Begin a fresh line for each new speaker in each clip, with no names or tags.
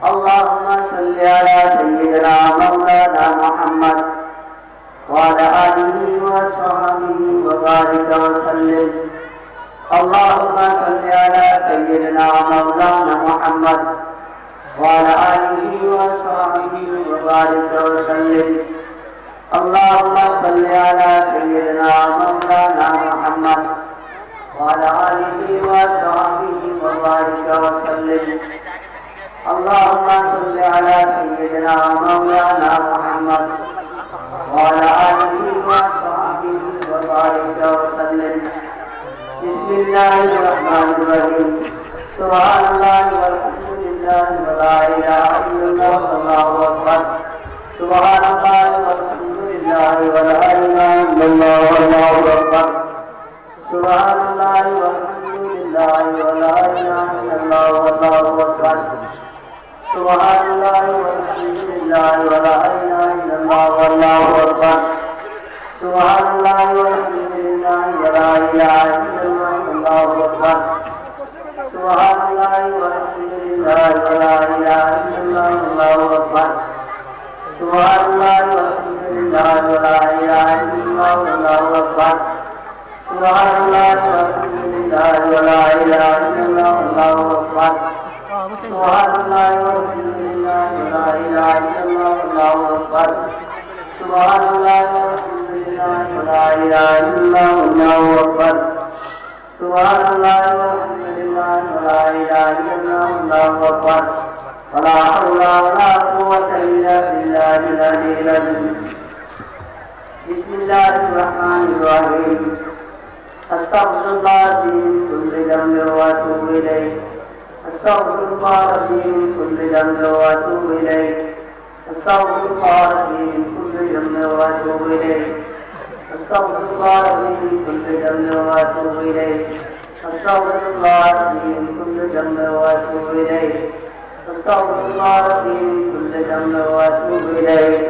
اللهم صل على سيدنا مولانا محمد وعلى آله وصحبه وبارك وسلم. اللهم صل على سيدنا مولانا محمد وعلى آله وصحبه وبارك وسلم. اللهم صل على سيدنا مولانا محمد وعلى آله وصحبه وبارك وسلم. اللهم صل على سيدنا مولانا محمد وعلى آله وصحبه وبارك وسلم. بسم الله الرحمن الرحيم. سبحان الله والحمد لله ولا إله إلا الله والله أكبر. سبحان الله والحمد لله ولا إله إلا الله والله أكبر. سبحان الله والحمد لله ولا إله إلا الله والله أكبر. سبحان الله والحمد لله ولا إله إلا الله والله أكبر. سبحان الله والحمد لله ولا إله إلا الله والله أكبر. سبحان الله والحمد لله ولا إله إلا الله والله أكبر. سبحان الله والحمد لله ولا إله إلا الله والله أكبر. سبحان الله والحمد لله ولا إله إلا الله والله أكبر. سبحان الله والحمد لله ولا إله إلا الله والله أكبر. سبحان الله والحمد لله ولا إله إلا الله والله أكبر. سبحان الله والحمد لله ولا إله إلا الله والله أكبر. ولا حول ولا قوة إلا بالله العلي العظيم. بسم الله الرحمن الرحيم. أستغفر الله من كل ذنب وأتوب إليه. أستغفر الله من كل ذنب وأتوب إليه. أستغفر الله من كل ذنب وأتوب إليه. أستغفر الله من كل ذنب وأتوب إليه. أستغفر الله من كل ذنب وأتوب إليه. أستغفر الله من كل ذنب وأتوب إليه.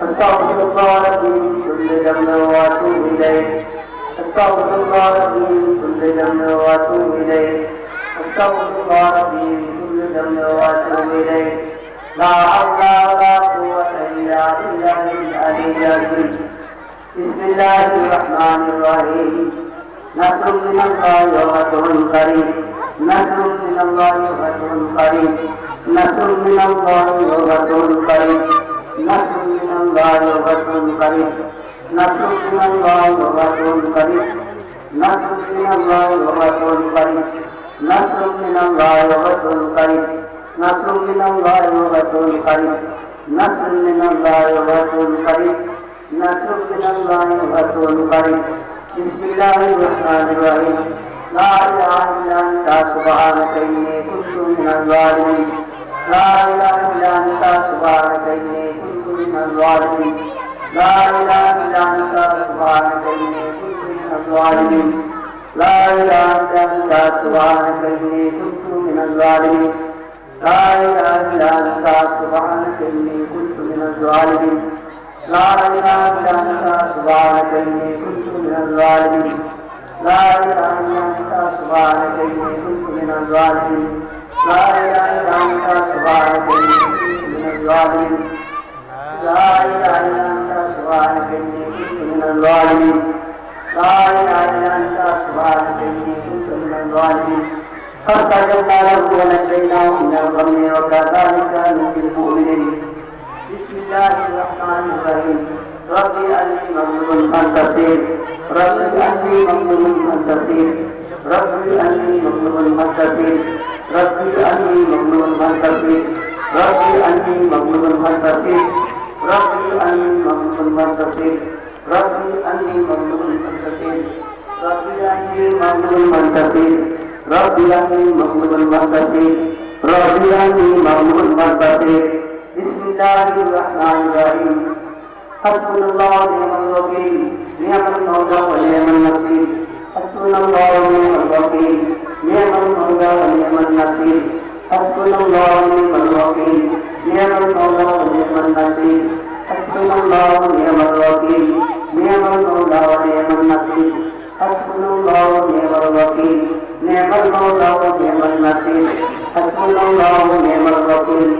أستغفر الله من كل ذنب وأتوب إليه. أستغفر الله من كل ذنب وأتوب إليه. أستغفر الله من كل ذنب وأتوب إليه. لا حول ولا قوة إلا بالله العلي العظيم. بسم الله الرحمن الرحيم. نصر من الله وفتح قريب. نصر من الله وفتح قريب. نصر من الله وفتح قريب. نصر من الله وفتح قريب. نصر من الله وفتح قريب. نصر من الله وفتح قريب. نصر من الله وفتح قريب. نصر من الله وفتح قريب. نصر من الله وفتح قريب. نصر من الله وفتح قريب. بسم الله الرحمن الرحيم. لا إله إلا أنت سبحانك إني كنت من الظالمين. لا إله إلا أنت سبحانك إني كنت من الظالمين. لا إله إلا أنت سبحانك إني كنت من الظالمين. لا إله إلا أنت سبحانك إني كنت من الظالمين. لا إله إلا أنت سبحانك إني كنت من الظالمين. لا إله إلا أنت سبحانك إني كنت من الظالمين. لا إله إلا أنت سبحانك إني كنت من الظالمين. لا إله إلا أنت سبحانك إني كنت من الظالمين. لا إله إلا أنت سبحانك إني كنت من الظالمين. لا إله إلا أنت سبحانك إني كنت من الظالمين. فاستجبنا له ونجيناه من الغم وكذلك نجزي المؤمنين. بسم الله الرحمن الرحيم. ربي أني مغلوب فانتصر. ربي أني مغلوب فانتصر. ربي أني مغلوب فانتصر. ربي أني مغلوب فانتصر. ربي أني مغلوب فانتصر. ربي أني مغلوب فانتصر. ربي أني مغلوب فانتصر. ربي أني مغلوب فانتصر. ربي أني مغلوب فانتصر. ربي أني مغلوب فانتصر. بسم الله الرحمن الرحيم. حسبنا الله ونعم الوكيل. نعم المولى ونعم النصير. حسبنا الله ونعم الوكيل. نعم المولى ونعم النصير. حسبنا الله ونعم الوكيل. نعم المولى ونعم النصير. حسبنا الله ونعم الوكيل. نعم المولى ونعم النصير. حسبنا الله ونعم الوكيل. نعم المولى ونعم النصير. حسبنا الله ونعم الوكيل.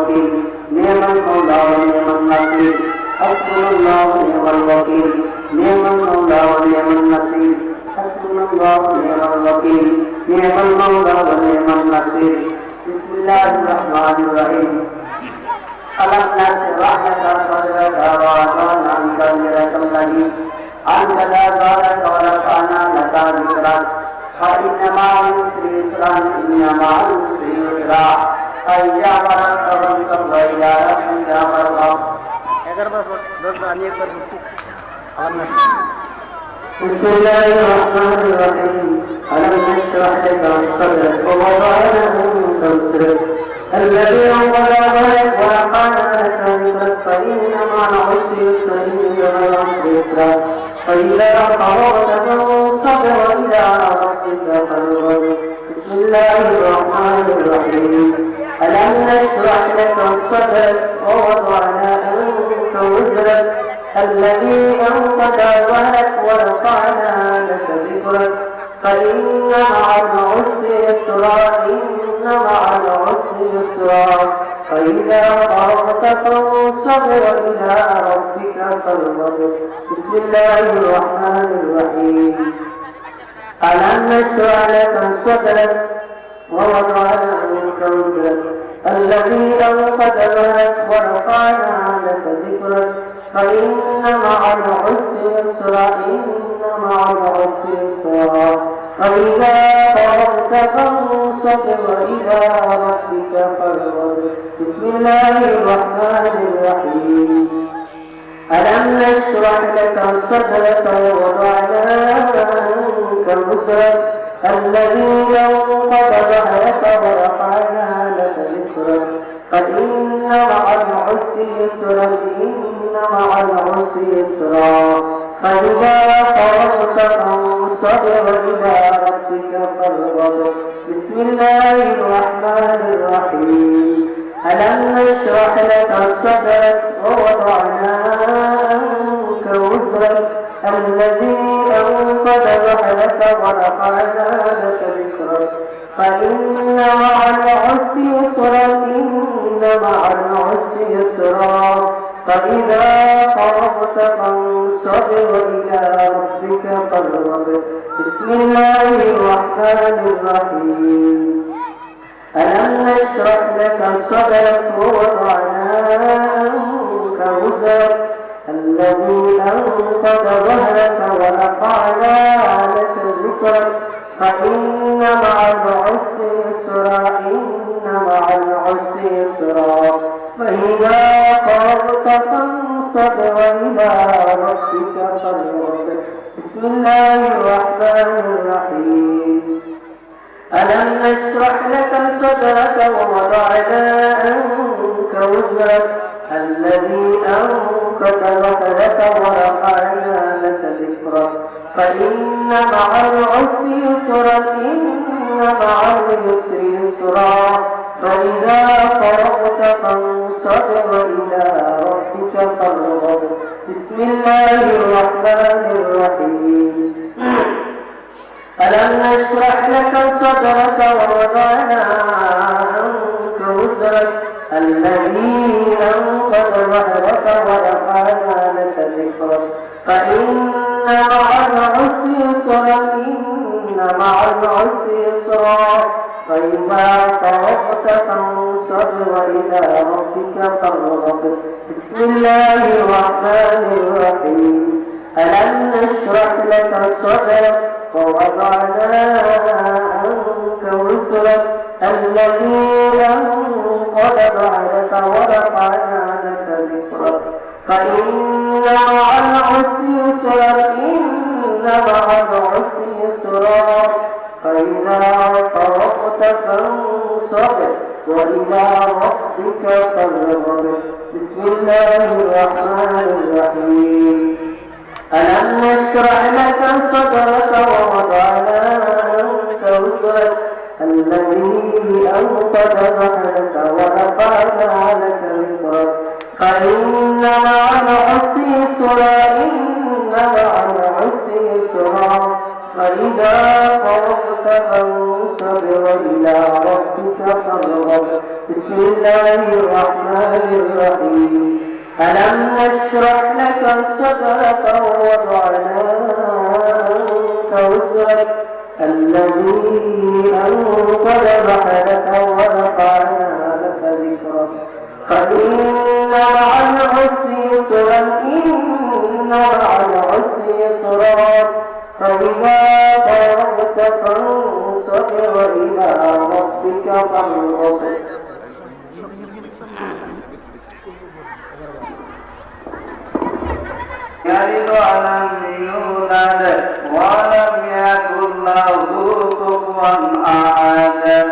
الوكيل نعم المولى ونعم النصير حسبنا الله ونعم الوكيل نعم المولى ونعم النصير حسبنا الله ونعم الوكيل نعم المولى ونعم النصير بسم الله الرحمن الرحيم ألم نشرح لك صدرك ووضعنا عنك وزرك الذي أنقض ظهرك ورفعنا لك ذكرك فإن مع العسر يسرا إن مع العسر يسرا فإذا فرغت فانصب وإلى ربك فارغب بسم الله الرحمن الرحيم ألم نشرح لك صدرك ووضعنا عنك وزرك الذي أنقض ظهرك ورفعنا لك ذكرك فإن مع العسر يسرا إن مع العسر يسرا فإذا فرغت فانصب وإلى ربك فارغب بسم الله الرحمن الرحيم ألم نشرح لك صدرك ووضعنا عنك وزرك الذي أنقض ظهرك ورفعنا لك ذكرك فإن مع العسر يسرا إن مع العسر يسرا فإذا فرغت فانصب وإلى ربك فارغب بسم الله الرحمن الرحيم ألم نشرح لك صدرك ووضعنا عنك وزرك الذي أنقض ظهرك ورفعنا لك ذكرك فإن مع العسر يسرا إن مع العسر يسرا فإذا فرغت فانصب وإلى ربك فارغب بسم الله الرحمن الرحيم ألم نشرح لك صدرك ووضعنا عنك وزرك الذي أنقض ظهرك ورفعنا لك ذكرك فإن مع العسر يسرا إن مع العسر يسرا فإذا فرغت فانصب وإلى ربك فارغب بسم الله الرحمن الرحيم ألم نشرح لك صدرك ووضعنا عنك وزرك الذي أنقض ظهرك ورفعنا لك ذكرك فإن مع العسر يسرا إن مع العسر يسرا فإذا فرغت فانصب وإلى ربك فارغب بسم الله الرحمن الرحيم ألم نشرح لك صدرك ووضعنا عنك وزرك الذي أنقض ظهرك ورفعنا لك ذكرك فإن مع العسر يسرا إن مع العسر يسرا فإذا فرغت فانصب وإلى ربك فارغب بسم الله الرحمن الرحيم ألم نشرح لك صدرك ووضعنا عنك وزرك الذي أنقض ظهرك ورفعنا لك ذكرك فإن مع العسر يسرا إن مع العسر يسرا فإذا فرغت فانصب وإلى ربك فارغب بسم الله الرحمن الرحيم ألم نشرح لك صدرك ووضعنا عنك وزرك الذي أنقض ظهرك ورفعنا لك ذكرك فإن مع العسر يسرا إن مع العسر يسرا فإذا فرغت فانصب وإلى ربك فارغب بسم الله الرحمن الرحيم ألم نشرح لك صدرك ووضعنا عنك وزرك الذي أنقض ظهرك ورفعنا لك ذكرك فإن مع العسر يسرا إن مع العسر يسرا فإذا فرغت فانصب وإلى ربك فارغب بسم الله الرحمن الرحيم ألم نشرح لك صدرك ووضعنا عنك وزرك الذي أنقض ظهرك ورفعنا لك ذكرك فإن مع العسر يسرا إن مع العسر يسرا فإذا فرغت فانصب وإلى ربك فارغب بسم الله الرحمن الرحيم ألم نشرح لك صدرك ووضعنا عنك وزرك الذي أنقض ظهرك ورفعنا لك ذكرك فإن مع العسر يسرا إن مع العسر يسرا فإذا فرغت فانصب وإلى ربك فارغب يلد ولم يولد ولم يكن له كفوا أحد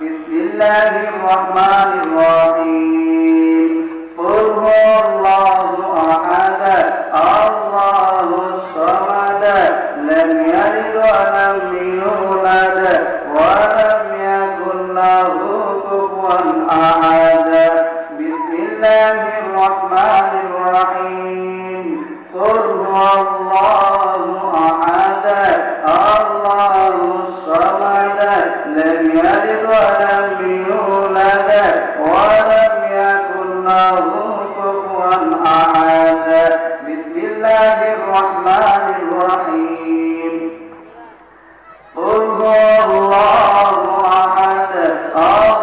بسم الله الرحمن الرحيم قل هو الله أحد الله الصمد لم يلد ولم يولد ولم يكن له كفوا أحد بسم الله الرحمن الرحيم قل هو الله أحد الله الصمد لم يلد ولم يولد ولم يكن له كفوا أحد بسم الله الرحمن الرحيم قل هو الله أحد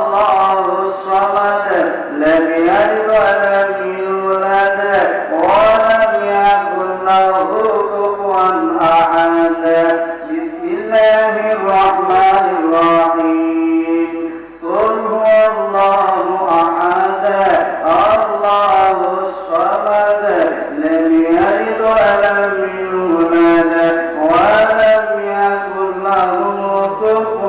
الله الصمد لم يلد ولم يولد ولم يكن له كفوا أحد بسم الله الرحمن الرحيم قل هو الله أحد الله الصمد لم يلد ولم يولد ولم يكن له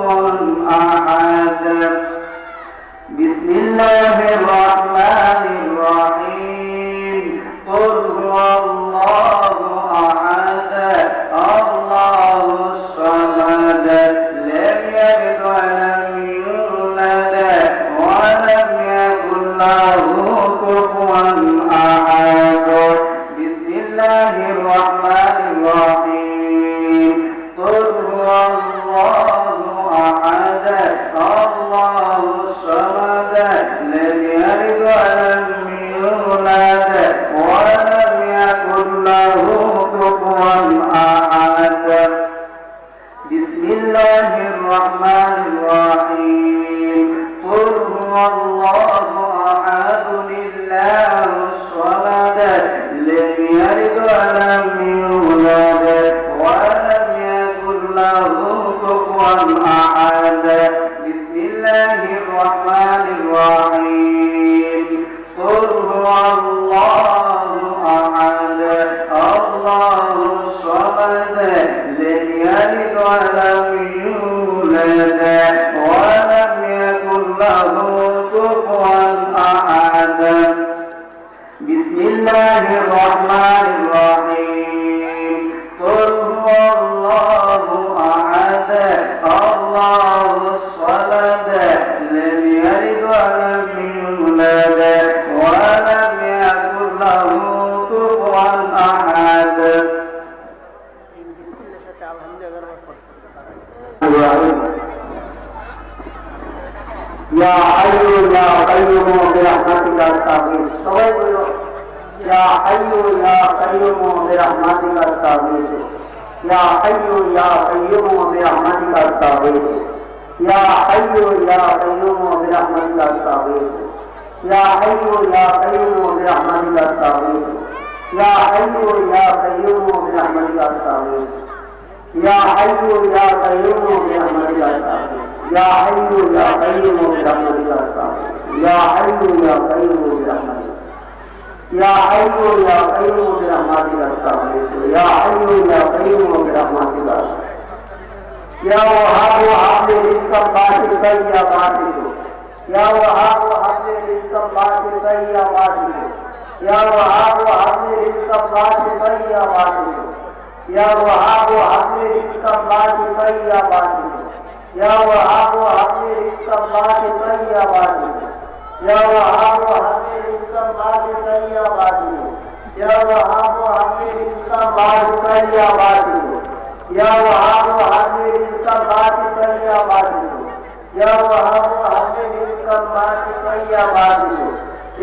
كفوا أحد بسم الله الرحمن الرحيم قل هو الله أحد الله الصمد لم يلد ولم يولد ولم يكن له كفوا أحد بسم الله الرحمن الرحيم قل هو الله أحد الله الصمد لم يلد ولم يولد ولم يكن له كفوا أحد بسم الله الرحمن الرحيم قل هو الله أحد الله الصمد لم يلد ولم يولد ولم يكن له كفوا أحد بسم الله الرحمن الرحيم قل هو الله أحد الله الصمد لم يلد ولم يولد ولم يكن له كفوا أحد بسم الله الرحمن الرحيم قل هو الله أحد الله الصمد لم يلد ولم يولد ولم يكن له كفوا أحد يا حي يا قيوم برحمتك استغيث সবাই বলো يا حي يا قيوم برحمتك استغيث يا حي يا قيوم برحمتك استغيث يا حي يا قيوم برحمتك استغيث يا حي يا قيوم برحمتك استغيث يا حي يا قيوم برحمتك استغيث يا حي يا قيوم برحمتك استغيث يا حي يا قيوم برحمتك استغيث يا حي يا قيوم برحمتك يا حي يا قيوم برحمتك استغيث يا حي يا قيوم برحمتك يا وهاب هب لي رزقا باسطا يا باسط يا وهاب هب لي رزقا باسطا يا باسط يا وهاب هب لي رزقا باسطا يا باسط يا وهاب هب لي رزقا باسطا يا باسط يا وهاب هب لي رزقا باسطا يا باسط يا وهاب هب لي رزقا باسطا يا باسط يا وهاب هب لي رزقا باسطا يا باسط या वहाब हाज़िर रिज़्क़ बातिक या बातिक या वहाब हाज़िर रिज़्क़ बातिक या बातिक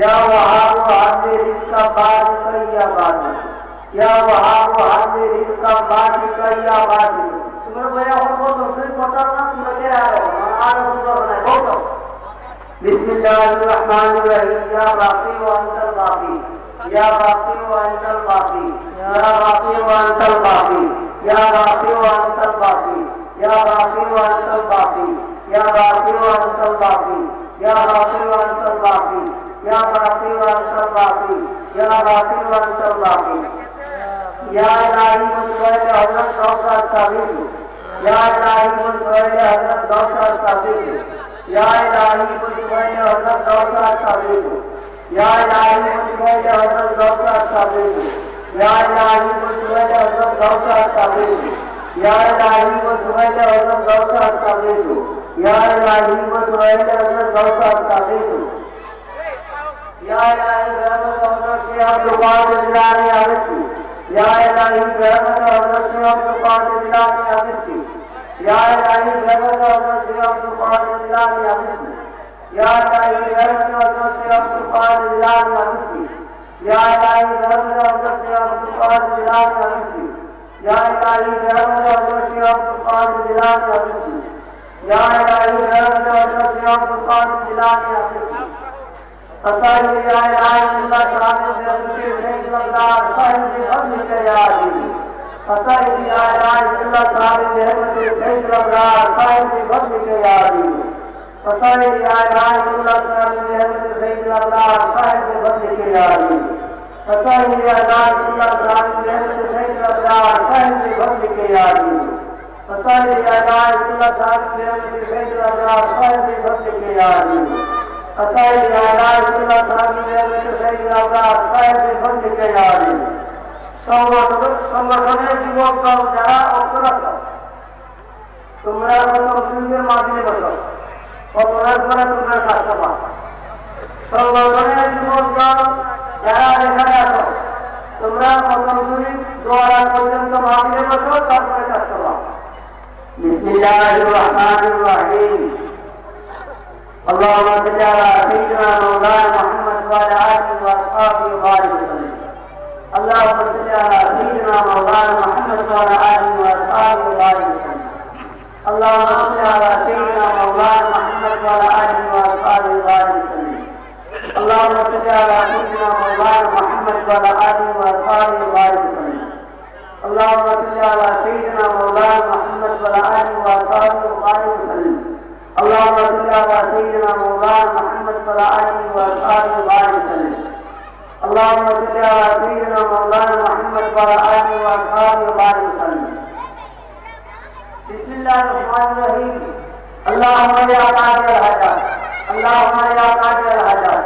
या वहाब हाज़िर रिज़्क़ बातिक या बातिक या वहाब हाज़िर रिज़्क़ बातिक या बातिक। তোমরা বয়া হবো তো ফির পড়তাম না তোমরা কে আর বুঝো না বলো বিসমিল্লাহির রহমানির রহিম ইয়া বাকি ওয়া আনতাল বাকি ইয়া বাকি ওয়া আনতাল বাকি ইয়া বাকি ওয়া আনতাল বাকি ইয়া বাকি ওয়া আনতাল বাকি ইয়া বাকি ওয়া আনতাল বাকি ইয়া বাকি ওয়া আনতাল বাকি ইয়া বাকি ওয়া আনতাল বাকি ইয়া বাকি ওয়া আনতাল বাকি ইয়া বাকি ওয়া আনতাল বাকি या इलाही मुझे हज़रत गौसा साबित या इलाही मुझे हज़रत गौसा साबित या इलाही मुझे हज़रत गौसा साबित या इलाही मुझे हज़रत गौसा साबित या इलाही मुझे हज़रत गौसा साबित या इलाही मुझे हज़रत गौसा साबित या इलाही मुझे हज़रत गौसा साबित या इलाही रहमत और शेर दुआत दिलाने आविष्की या इलाही रहमत और शेर दुआत दिलाने आविष्की या इलाही रहमत और शेर दुआत दिलाने आविष्की या इलाही रहमत और शेर दुआत दिलाने आविष्की या इलाही रहमत और शेर दुआत दिलाने आविष्की या इलाही रहमत और शेर दुआत दिलाने आविष्की या इलाही रहमत और शेर दुआत दिलाने आविष्की असाई या इलाही अल्लाह ताला के रब्बे सही लगा साहिब के फज़ल के याद असाई या इलाही अल्लाह ताला के रब्बे सही लगा साहिब के फज़ल के याद असाई या इलाही अल्लाह ताला के रब्बे सही लगा साहिब के फज़ल के याद असाई या इलाही अल्लाह ताला के रब्बे सही लगा साहिब के फज़ल के याद असाई या इलाही अल्लाह ताला के रब्बे सही लगा साहिब के फज़ल के याद असाई या इलाही अल्लाह ताला के रब्बे सही लगा साहिब के फज़ल के याद সংগঠনের যুবকরা যারা অক্ষরত তোমরা কত মুসলিমদের মাঝে বসো অপরাধ করে তোমরা থাকতে পারো সংগঠনের যুবকদল যারা এখানে আছো তোমরা কত মুসলিম দোয়ারা পর্যন্ত মাঝে বসো তারপরে থাকতে পারো বিসমিল্লাহির রহমানির রহিম اللهم صل على سيدنا مولانا محمد وعلى آله وأصحابه وبارك وسلم اللهم صل على سيدنا مولانا محمد وعلى آله وأصحابه وبارك وسلم اللهم صل على سيدنا مولانا محمد وعلى آله وأصحابه وبارك وسلم اللهم صل على سيدنا مولانا محمد وعلى آله وأصحابه وبارك وسلم اللهم صل على سيدنا مولانا محمد وعلى آله وأصحابه وبارك وسلم اللهم صل على سيدنا مولانا محمد وعلى آله وأصحابه وبارك وسلم اللهم صل على سيدنا مولانا محمد وعلى آله وأصحابه وبارك وسلم بسم الله الرحمن الرحيم اللهم يا قاضي الحاجات اللهم يا قاضي الحاجات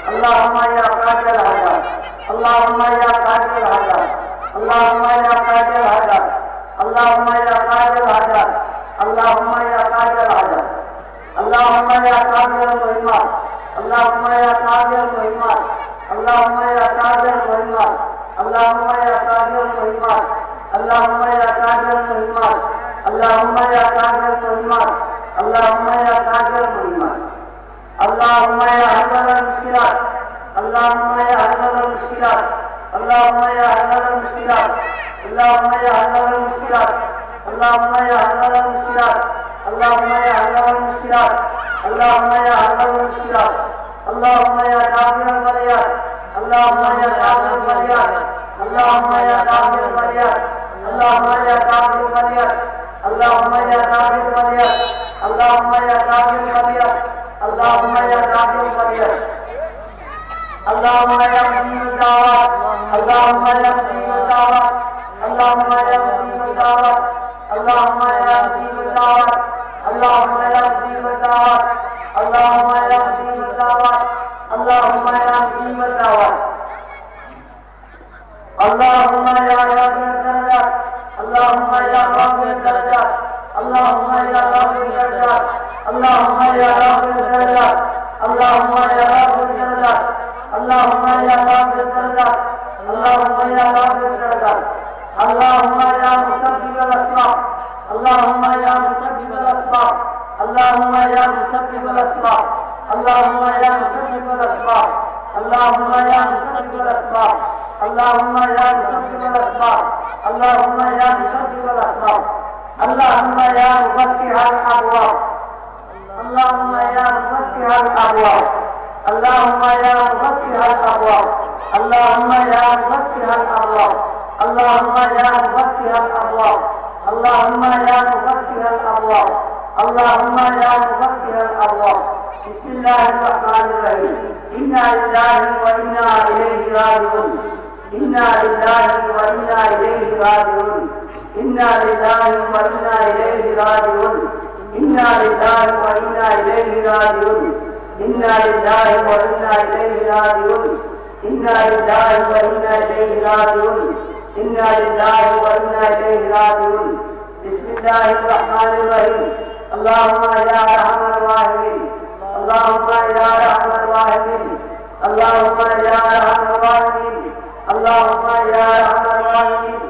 اللهم يا قاضي الحاجات اللهم يا قاضي الحاجات اللهم يا قاضي الحاجات اللهم يا قاضي الحاجات اللهم يا قاضي الحاجات اللهم يا قاضي المهمات اللهم يا قاضي المهمات اللهم يا قاضي المهمات اللهم يا قاضي المهمات اللهم يا قاضي المهمات اللهم يا قاضي المهمات اللهم يا قاضي المهمات اللهم يا حل المشكلات اللهم يا حل المشكلات اللهم يا حل المشكلات اللهم يا حل المشكلات اللهم يا حل المشكلات اللهم يا حل المشكلات اللهم يا حل المشكلات اللهم يا دافع البليات اللهم يا دافع البليات اللهم يا دافع البليات اللهم يا دافع البليات اللهم يا دافع البليات اللهم يا دافع البليات اللهم يا دافع البليات اللهم يا مجيب الدعوات اللهم يا مجيب الدعوات اللهم يا مجيب الدعوات اللهم يا مجيب الدعوات اللهم يا مجيب الدعوات اللهم يا مجيب الدعوات اللهم يا مجيب الدعوات اللهم يا رافع الدرجات اللهم يا رافع الدرجات اللهم يا رافع الدرجات اللهم يا رافع الدرجات اللهم يا رافع الدرجات اللهم يا رافع الدرجات اللهم يا رافع الدرجات اللهم يا مسبب الاسباب اللهم يا مسبب الأسباب اللهم يا مسبب الأسباب اللهم يا مسبب الأسباب اللهم يا مسبب الأسباب اللهم يا مسبب الأسباب اللهم يا مسبب الأسباب اللهم يا مفتح الأبواب اللهم يا مفتح الأبواب اللهم يا مفتح الأبواب اللهم يا مفتح الأبواب اللهم يا مفتح الأبواب اللهم يا مفتح الأبواب اللهم يا مفتح الأبواب بسم الله الرحمن الرحيم إنا لله وإنا إليه راجعون إنا لله وإنا إليه راجعون إنا لله وإنا إليه راجعون إنا لله وإنا إليه راجعون إنا لله وإنا إليه راجعون إنا لله وإنا إليه راجعون إنا لله وإنا إليه راجعون بسم الله الرحمن الرحيم اللهم يا أرحم الراحمين اللهم يا أرحم الراحمين اللهم يا أرحم الراحمين اللهم يا أرحم الراحمين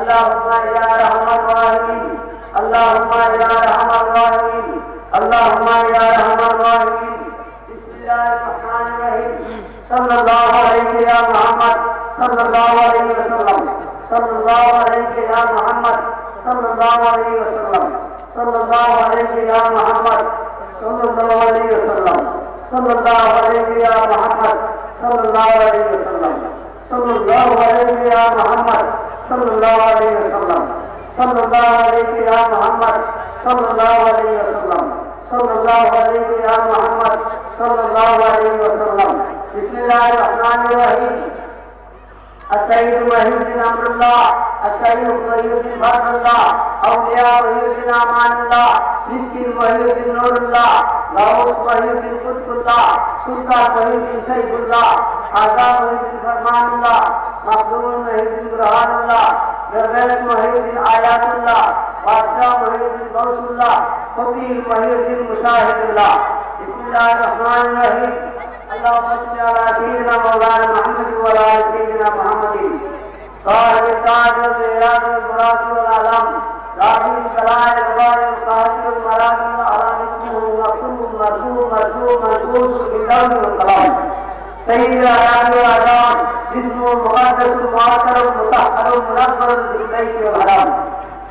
اللهم يا أرحم الراحمين اللهم يا أرحم الراحمين اللهم يا أرحم الراحمين بسم الله الرحمن الرحيم صلى الله عليه يا محمد صلى الله عليه وسلم صلى الله عليه يا محمد صلى الله عليه وسلم صلى الله عليه يا محمد صلى الله عليه وسلم صلى الله عليه يا محمد صلى الله عليه وسلم صلى الله عليه يا محمد صلى الله عليه وسلم صلى الله عليه يا محمد صلى الله عليه وسلم صلى الله عليه يا محمد صلى الله عليه وسلم بسم الله الرحمن الرحيم السيد محي الدين أمر الله الشيخ محي الدين فرد الله أولياء محي الدين أمان الله مسكين محي الدين نور الله غوث محي الدين قطب الله سلطان محي الدين سيف الله خواجہ محي الدين فرمان الله مخدوم محي الدين برهان الله درویش محي الدين آیات الله بادشاہ محي الدين غوث الله فقیر محي الدين مشاهد الله بسم الله الرحمن الرحيم اللهم صل على سيدنا مولانا محمد وعلى آل سيدنا محمد صاحب التاج والمعراج والبراق والعلم ذاهب البلاء الغبار القاهر والمراد على اسمه مكتوب مرفوع مرفوع منقوص باللون والقلم سيد الأعلام والأعلام جسمه مقدس معطر مطهر منور بالبيت والحرم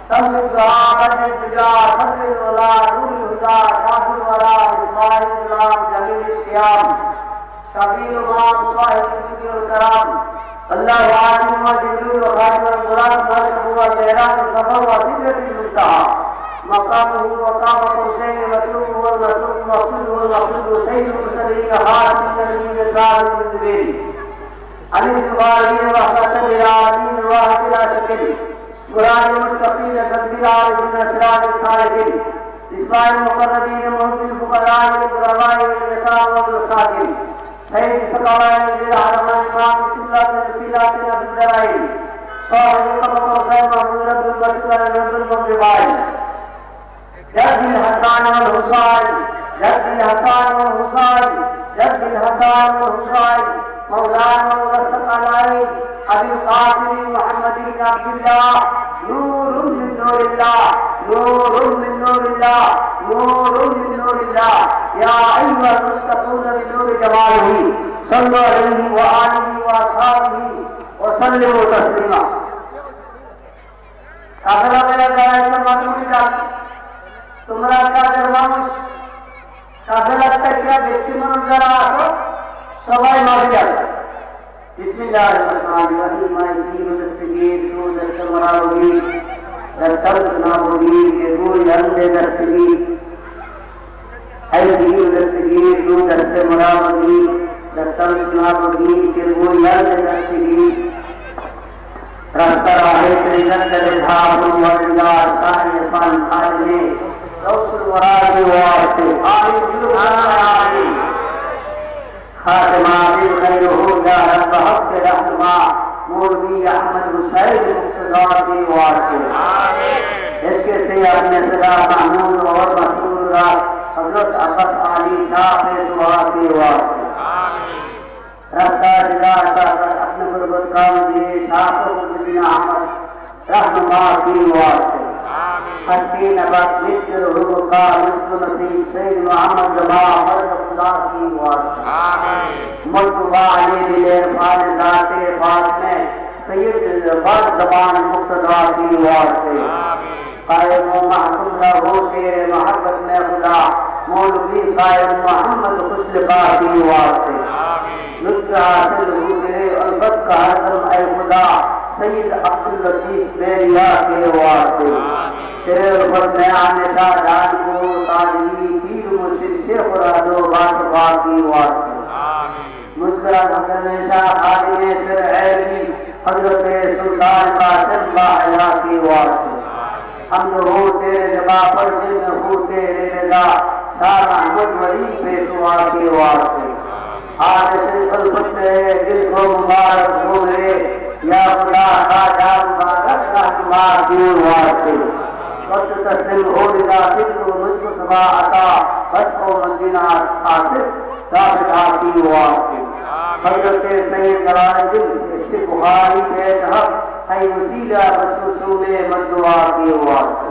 شمس الدعاء بدر الفجار فضل الولا نور الهدى شاف الورى مصباح الظلام جميل الشيام شفيع الامام صاحب الجود والكرام الله عالم وجبريل وخاتم القران مالك هو المعراج السفر وسدرة المنتهى مقامه وقام قوسين مطلوب هو المطلوب مقصود هو المقصود سيد المرسلين خاتم النبيين سعد المنذرين علي الغالبين رحمة للعالمين الواحد لا شريك قرآن المستقيم تدبير عارفين سراج الصالحين إسماء المقربين مهد الفقراء والغرباء واليتامى والمساكين سيد السقراء الحرمين إمام السلات والسيلات أبي الذرائع صاحب القبر وخير محمود رب البشر رب المغربين جد الحسان والحسين جد الحسان والحسين جد الحسان والحسين مولانا ورسق عليه أبي القاسم محمد بن عبد الله نور من نور الله نور من نور الله نور من نور الله يا أيها المستقون بنور جماله صلوا عليه وآله وأصحابه وسلموا تسليما কাফেলা বেলা যায় মানুষ তোমরা কাদের মানুষ কাফেলাতে কি ব্যক্তি মানুষ যারা আছো সবাই মারা যাবে بسم الله الرحمن الرحيم مالكي ونستجيب دون السمراوي دسترد نابوي يقول يرد نستجيب أيدي ونستجيب دون السمراوي دسترد نابوي يقول يرد نستجيب رسط راهت لنك للحاظ والجار سائل فان خالي روس الوراد وارث آمين آمين خاتمہ خیرہ یا رب حق رحمہ مولوی احمد حسین مقتدار کی واسطے اس کے سے اپنے صدا قانون اور مسئول رات حضرت عباس علی شاہ دعا کی واسطے رفتہ جدا کر اپنے غربت کام دیے شاہ کو مدینہ احمد رحمہ کی واسطے हसीन बात मित्र रूह का मित्र नसीब सैयद मोहम्मद जमा मर्द खुदा की वास्ते मुर्तबा अली दिले फाल दाते फाल में सैयद बद जबान मुक्तदा की वास्ते कायम महकुम रहो तेरे मोहब्बत में खुदा मौलवी कायम मोहम्मद खुशलका की वास्ते लुत्फ हासिल हो तेरे अलबत का हरदम ऐ खुदा सैयद अब्दुल लतीफ बेरिया के वास्ते तेरे ऊपर में आने का दान को ताजी पीर मुर्शिद शेख राजो बादशाह की वास्ते मुस्कुरा हमेशा खाली सिर ऐली हजरत सुल्तान कासिम बाहया की वास्ते हम हो तेरे जगह पर जिन हो तेरे रजा शाह अहमद वली पेशवा के वास्ते आज से अलबत दिल को मुबारक हो रे या खुदा का जान मुबारक रहमा की वास्ते वक्त तस्लीम हो रिदा फिक्र मुझको सभा अता बस को मंदिना आसिफ साबिता की वास्ते हजरत सैयद जलालुद्दीन इश्क बुखारी के तहत है वसीला रसूल मदुआ की वास्ते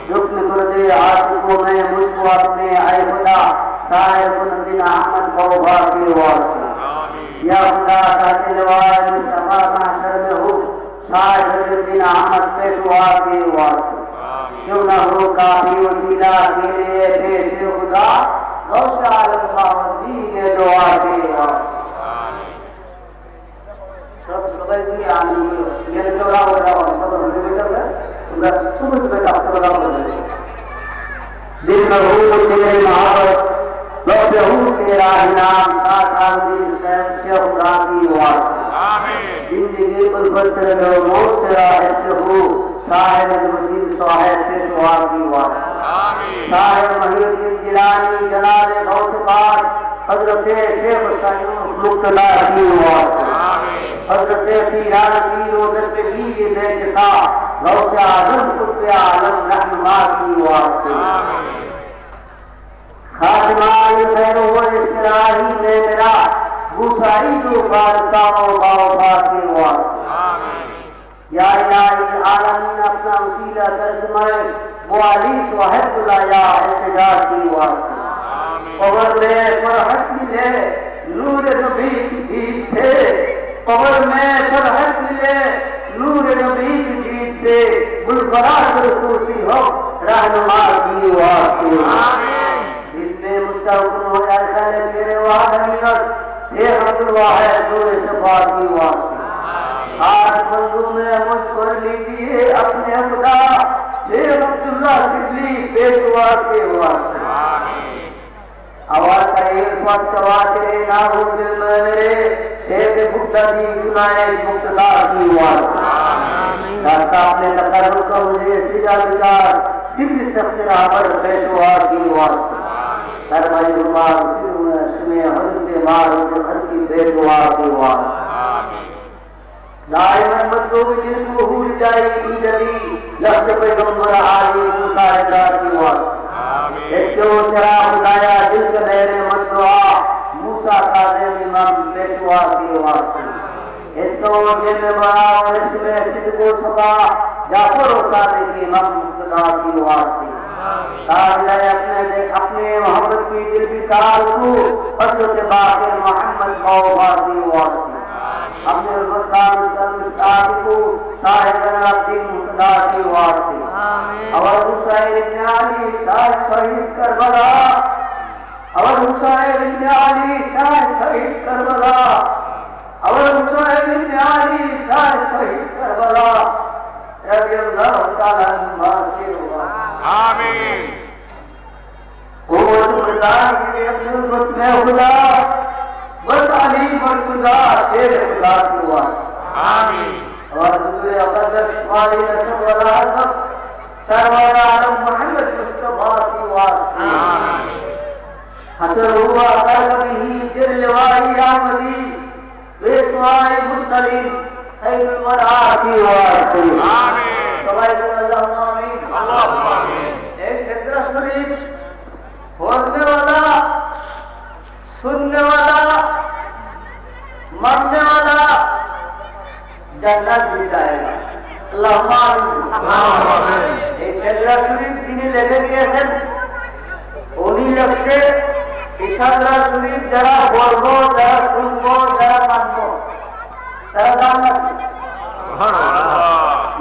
रुकन गुर्दे आशिकों में मुझको अपने ऐ खुदा साहिब मंदिना अहमद बौबा की वास्ते या खुदा का दिलवार मुस्तफा महशर में हो साहिब मंदिना अहमद पेशवा की वास्ते क्यों न हो काफी वसीला के लिए पेश खुदा गौशा आलम के दुआ के वास्ते सब सबै की आनी ये तो रहा सब होने बेटा है उनका सुबह सुबह आप सब लगा दे दिन में हो तेरे महाबत लौट हो तेरा नाम साथ आदमी से खुदा की वास्ते आमीन जिंदगी पर बरतर लो मौत तेरा ऐसे हो साहिब नजमुद्दीन साहिब से दुआ की वास्ते आमीन साहिब महिउद्दीन जिलानी जनाब गौस पाक हजरत शेख सैयद मुक्तदा की वास्ते आमीन हजरत पीरान पीरो दस्ते पीर बेकसा गौसे आजम कुत्ते आलम रहनुमा की वास्ते आमीन खातिमाई खैर हो इस्लाही में मेरा गुसाई जो फारसा और बावफा के वास्ते आमीन या इलाही आलमीन अपना वसीला तर्जुमाए मुआली सुहैबुल्लाह या इत्तिजा की वास्ते कब्र में फरहत मिले नूर नबी की से कब्र में फरहत मिले नूर नबी की जीत से मुल्करात रसूसी हो रहनुमा की वास्ते आमीन जिसमें मुस्तक़बिल हो जाए खैर तेरे वाहनीयत शेख अब्दुल वाहिद नूर सफा की वास्ते आज मंजूर में मुझ पर लीजिए अपने खुदा शेख अब्दुल्ला सिद्दीकी पेशवा के वास्ते आमीन आवाज का एक पद सवा तेरे ना हो दिल में मेरे शेख मुक्तदी सुनाए मुक्तदा की वास्ते आमीन दाता अपने तकर्रुब को मुझे सीधा विचार सिद्ध सख्तरा पर पेशवा की वास्ते आमीन सरमाई रुमाल सिर में सुने हल्के मार जो हर की पेशवा की वास्ते आमीन दायमन मतलूब जिनको भूल जाएगी जली लफ्ज़ पैगंबर आली मूसा इदार की वास्ते आमीन ऐसो तेरा खुदाया दिल के मेरे मदुआ मूसा काज़िम इमाम पेशवा की वास्ते ऐसो जिन बड़ा इसमें सिद्को सपा जाफर सादिक की इमाम मुक्तदा की वास्ते आमीन अपने मोहब्बत की दिल की तार को हज़रत बाक़िर मोहम्मद मौला की वास्ते अपने वफादार मुस्ताद को साहिब नबी मुक्तदा की वास्ते आमीन और हुसैन न्याली शाह शहीद करबला और हुसैन न्याली शाह शहीद करबला और हुसैन न्याली शाह शहीद करबला रज़ी अल्लाह तआला अन्हु आमीन वो खुदा के अब्दुल में खुदा बस अली पर खुदा शेर खुदा की वास्ते आमीन और दूसरे अकदर वाली नस्ल वाला सब सरवर आलम मोहम्मद मुस्तफा की वास्ते आमीन हसर हुआ कलबी दिल वाई आमदी बेसवाई मुस्तलिम खैरुल वरा की वास्ते आमीन सल्लल्लाहु आमीन अल्लाहु आमीन ए शेजरा शरीफ होने वाला सुनने वाला मरने वाला जन्नत भी जाएगा अल्लाह आमीन। যারা বলবো, যারা শুনবো, যারা মানবো, তারা জান্নাত।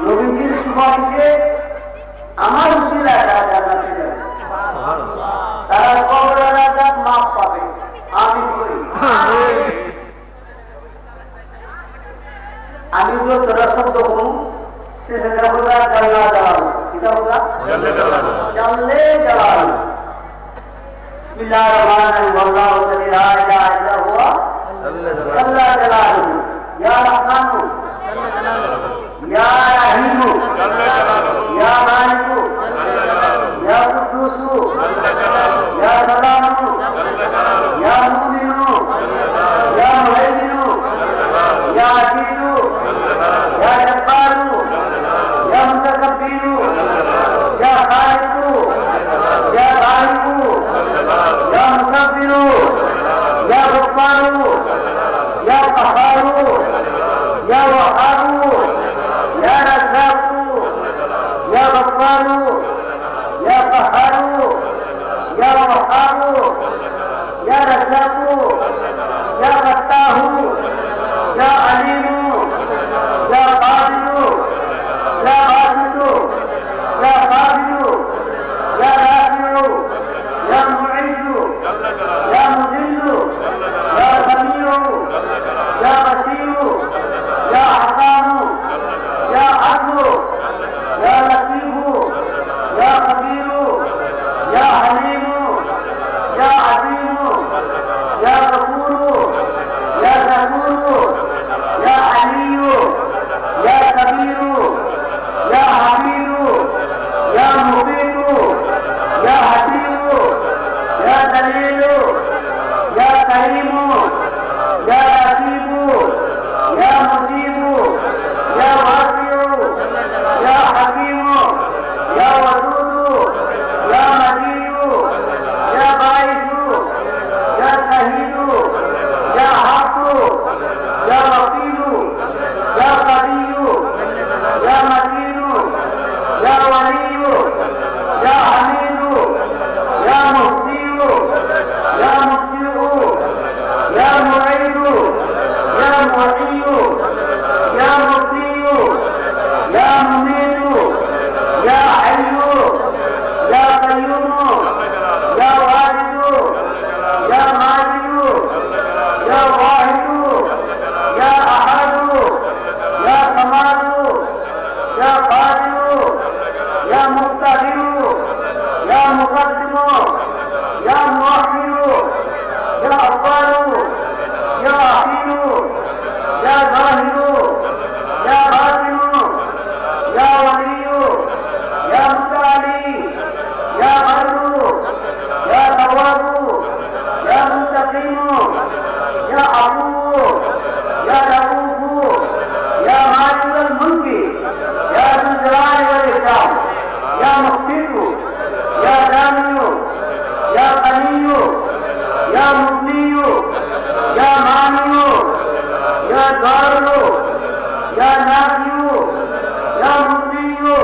নবীজির সুপারিশে আমার উসিলায় তারা জান্নাতে যাবে, তারা কবরের আযাব মাফ পাবে। আমি করি আমি তো তোরা শব্দ কম শেষে যাবো জাল্লা জালাল, কিটা বলা জাল্লে জালাল। বিসমিল্লাহির রহমানির রহিম, আল্লাহু লা ইলাহা ইল্লা হুয়া জাল্লা জালালুহু, ইয়া রাহমানু ইয়া রাহিমু ইয়া মালিকু ইয়া কুদ্দুসু ইয়া সালামু ইয়া মুমিনু ইয়া মুহাইমিনু ইয়া আজিজু ইয়া জব্বারু ইয়া মুতাকাব্বিরু ইয়া খালিকু ইয়া বারিকু ইয়া মুসাব্বিরু ইয়া গফফারু ইয়া قهارু ইয়া ওয়াহাবু ইয়া রাজ্জাকু ইয়া গফফারু ইয়া قهارু ইয়া ওয়াহাবু ইয়া রাজ্জাকু ইয়া ফাত্তাহু ইয়া আলিমু ইয়া কাদিরু ইয়া বাসিতু ইয়া কাদিরু ইয়া রাফিউ ইয়া মুঈদু ইয়া মুযিল্লু ইয়া সামিউ ইয়া বাসীরু ইয়া হাকামু ইয়া আদলু ইয়া লতীফু ইয়া খবীরু ইয়া হালিমু ইয়া আযীমু ইয়া গফুরু ইয়া শাকুরু ইয়া আলিয়্যু ইয়া কবীরু ইয়া হামিদু ইয়া মুবীতু ইয়া হাসীবু ইয়া দলীলু ইয়া করিমু ইয়া রাকিবু ইয়া মুজীবু ইয়া ওয়াসিউ ইয়া হাকীমু ইয়া ওয়াদুদু ইয়া মজিদু ইয়া বাঈসু ইয়া শাহীদু ইয়া হাক্কু ইয়া ওয়াকিলু ইয়া কাদিয়ু ইয়া মাতিনু ইয়া ওয়ালিয়ু ইয়া হামিদু ইয়া মুহসিউ ইয়া মুবদিউ ইয়া মুঈদু ইয়া মুহইয়ু ইয়া মুবদিউ ইয়া মুমীতু ইয়া হাইয়্যু ইয়া কাইয়্যুমু ইয়া ওয়াহিদু ইয়া মাজিদু ইয়া ওয়াহিদু ইয়া আহাদু ইয়া সামাদু ইয়া কাদিরু ইয়া মুক্তাদিরু ইয়া মুকদ্দিমু ইয়া মুআখিরু ইয়া আব্বালু ইয়া আখিরু ইয়া যাহিরু ইয়া বাতিনু ইয়া ওয়ালিয়ু ইয়া মুতাআলি ইয়া বারু ইয়া তাওয়াবু ইয়া মুস্তাকিমু ইয়া আফু ইয়া রাউফু ইয়া মালিকুল মুলকি ইয়া যুল জালালি ওয়াল ইকরাম ইয়া মুহসিনু ইয়া জামিউ ইয়া কানিয়ু ইয়া মুগনিয়ু ইয়া মানিয়ু ইয়া দারু ইয়া নাফিউ ইয়া মুদিয়ু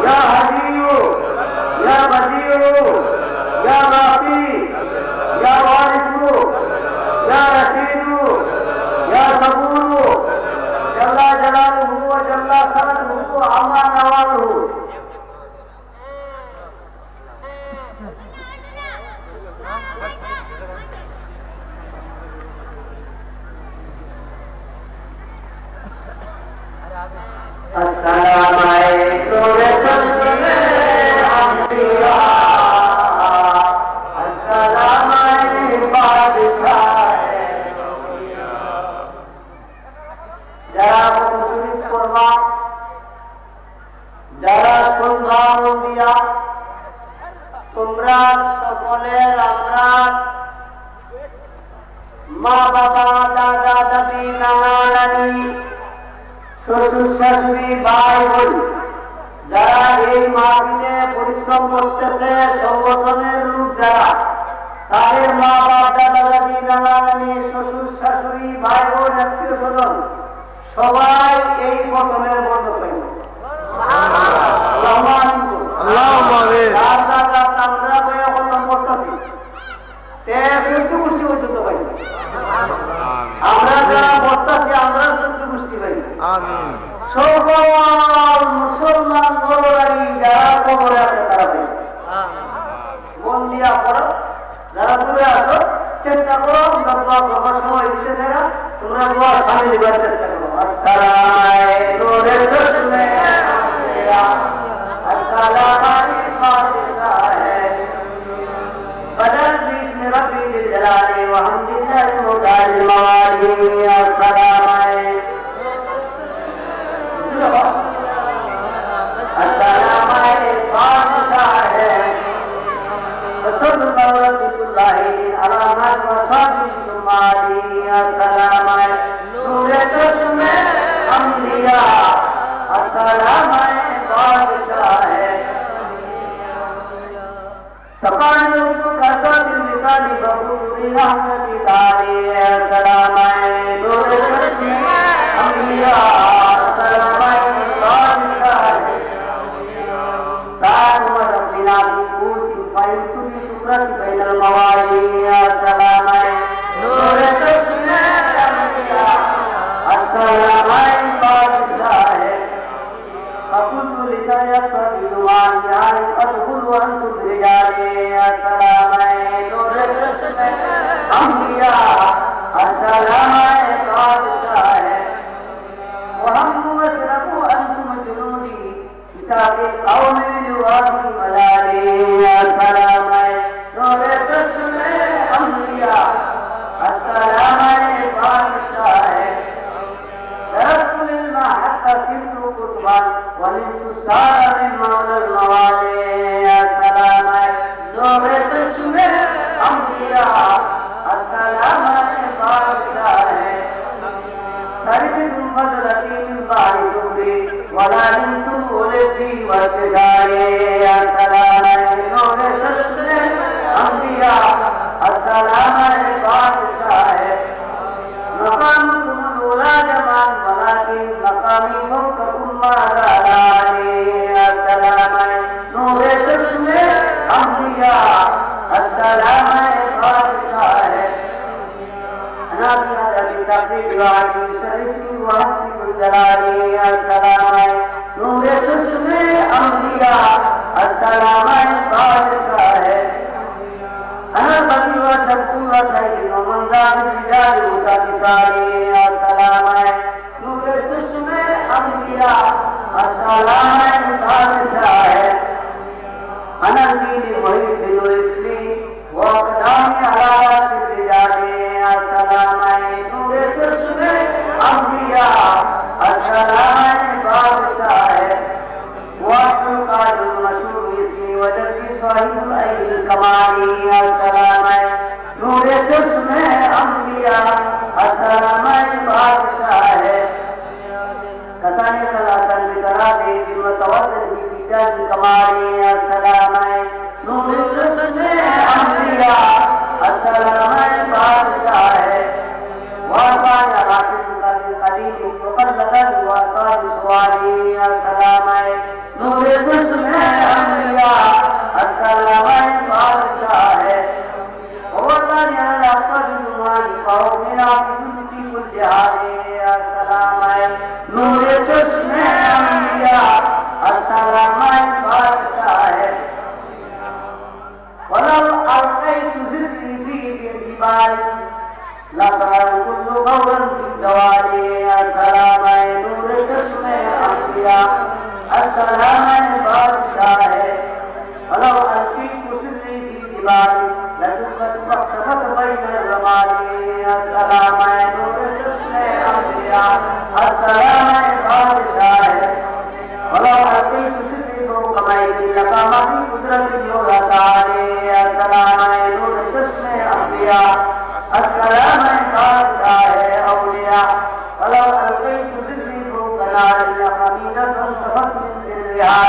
ইয়া হাদিয়ু ইয়া বদিয়ু ইয়া বাকি ইয়া ওয়ারিসু ইয়া রশীদু ইয়া সবুরু জাল্লা জালালুহু ওয়া জাল্লা সানাতুহু আম্মা নাওয়ালুহু। अस्सलामु अलैकुम तस्लीमे अंबिया, अस्सलामु अलैकुम बादशाहे दुनिया। যারা মুসলিম করবা, যারা সন্তান দিয়া, তোমরা সকলের আমরা মা বাবা দাদা দাদি নানা নানি শ্বশুর শাশুড়ি ভাই বোন যারা এই মাহফিলে পরিশ্রম করতেছে, সংগঠনের লোক যারা, তাদের মা বাবা দাদা দাদি নানা নানি শ্বশুর শাশুড়ি ভাই বোন আত্মীয় স্বজন সবাই এই খতমের বরকত পাইব। আল্লাহুম্মা আমিন। যার জায়গা আমরা বয়ে খতম করতেছি তে 14 গোষ্ঠী পর্যন্ত পাইব। সকল মুসলমান নরনারী যারা কবরে আছে তারা পেয়ে মন দিয়া করো, যারা দূরে আছো চেষ্টা করো, আমরা দোয়া করবার সময় দিতেছে না, তোমরা দোয়া সামনে দিবার চেষ্টা করো। আসসালামু بدل باسم ربي بالجلال وحمد الله المختار الموالي السلام السلام وصلى الله الله على من وصحبه سمالي السلام نور چشم انبیاء السلام بادشاہ سقان كسر المثال بقول رحمة داري السلام نور چشم انبیاء السلام بادشاہ سار وربنا بقوس فايتم سكرت بين الموالي السلام نور چشم انبیاء السلام بادشاہ فكل لسان فبيوان جاء أدخل أنتم رجالي السلام نور چشم انبیاء السلام بادشاہ وهم واشرف أنتم جنودي بساق قوم بجواب ملالي السلام نور چشم انبیاء السلام بادشاہ درست للما حتى سرت قطبا ولنت سار من مولى الموالي السلام نور چشم انبیاء السلام بادشاہ سرت فضلتي من بعد شكري ولا نمت ولدي وارتجاري السلام نور چشم انبیاء السلام بادشاہ مقامكم الأولى جمال ولكن مقامي فوقكم ما زالاني السلام نور چشم انبیاء السلام بادشاہ أنا بهذا التقدير وعلي شريفي وحسن الجلالي السلام نور چشم انبیاء السلام بادشاہ أنا بدي وشكو وسيد ومن ذا الرجال متكساري السلام نور چشم انبیاء السلام بادشاہ أنا الدين محيط الإسلام وقدامي على الرجال السلام نور چشم انبیاء السلام بادشاہ وعبد القادر المشهور باسمي وجدي صاحب الأيد الكمالي السلام نور چشم انبیاء السلام بادشاہ كذلك الأسل بكرامه المتوسل في جاد الكمالي السلام نور چشم انبیاء السلام بادشاہ وارفع العاقل القديم مقلدا وقال سواري السلام نور چشم انبیاء السلام بادشاہ والله على قدر ما قومنا بمسك الجهاد السلام نور چشم انبیاء السلام بادشاہ ولو ألقيت ذكري في الجبال لقال كل قول في الدوالي السلام نور چشم انبیاء السلام بادشاہ ولو ألقيت ذكري في الجبال لتبقت فاختفت بين الرمال السلام نور چشم انبیاء السلام بادشاہ ولو ألقيت ذكري فوق ميل لقام في قدرة اليولتاني السلام نور چشم انبیاء السلام بادشاہ اولیاء ولو ألقيت ذكري فوق نار لحميدة انتفت من ذرها